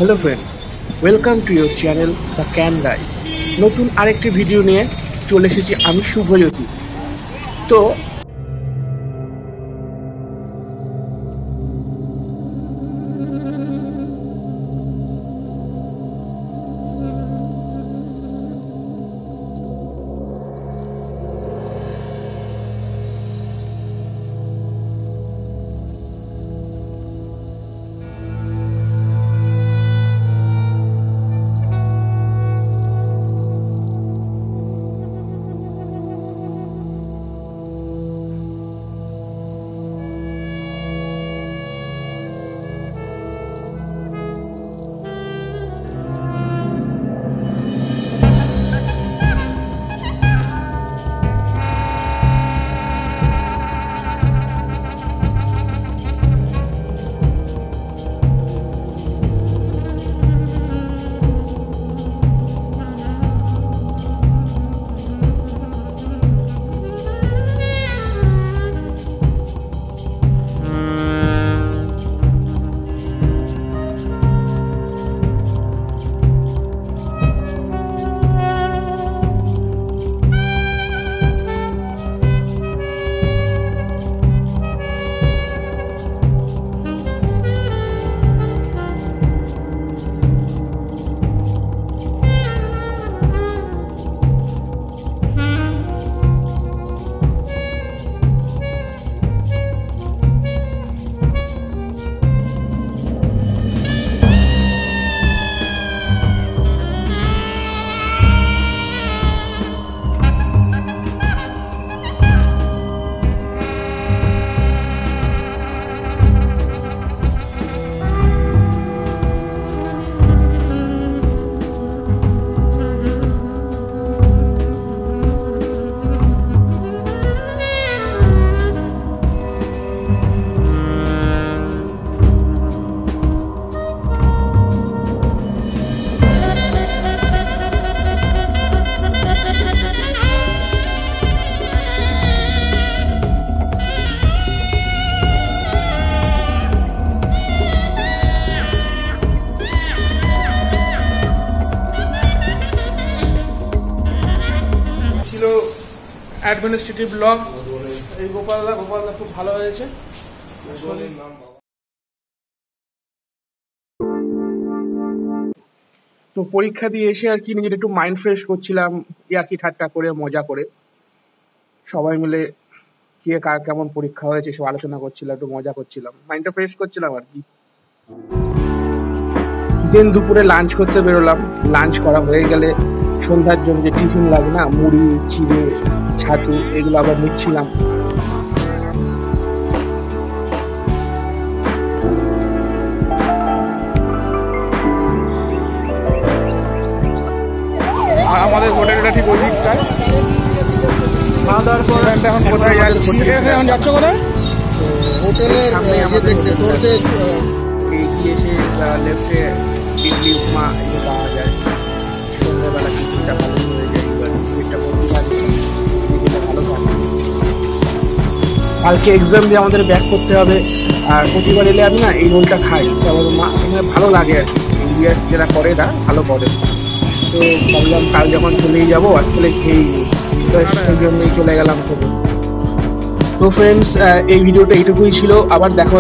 Hello friends, welcome to your channel the can guy. নতুন আরেকটি video নিয়ে চলে এসেছি আমি শুভজ্যোতি। তো অ্যাডমিনিস্ট্রেটিভ ল এই গোপালদা খুব ভালো হয়েছে। তো পরীক্ষা দিয়ে এসে আর কি নিজের একটু মাইন্ড ফ্রেশ করছিলাম, ইয়ার্কি ঠাট্টা করে মজা করে সবাই মিলে কে কার কেমন পরীক্ষা হয়েছে সব আলোচনা করছিলাম, একটু মজা করছিলাম, মাইন্ডটা ফ্রেশ করছিলাম আর কি। দেন দুপুরে লাঞ্চ করতে বেরোলাম। লাঞ্চ করা হয়ে গেলে সন্ধ্যার জন্য যে টিফিন লাগে না, মুড়ি, চিড়ে, ছাতু, এগুলো আবার নিচ্ছিলাম। আর আমাদের হোটেলটা ঠিক ওই দিকটায়। খাওয়া দাওয়ার পর এখন কোথায় যাচ্ছি? এখন যাচ্ছ কোথায়? হোটেলের সামনে আমাদের এগিয়ে এসে লেফটে ইডলি, উপমা এগুলো পাওয়া যায়। সন্ধ্যাবেলা টিফিনটা ভালো হয়ে যায়। এবার টিফিনটা ভালো থাকে। কালকে এক্সাম দিয়ে আমাদের ব্যাক করতে হবে। আর প্রতিবার এলে আমি না এই রোলটা খাই, আমার ভালো লাগে আর কি। ইন্ডিয়ার যারা করে না ভালো করে, তো ভাবলাম কাল যখন চলেই যাবো আজকাল খেয়েই নিই, তো সেই জন্যই চলে গেলাম। তো ফ্রেন্ডস, এই ভিডিওটা এইটুকুই ছিল। আবার দেখা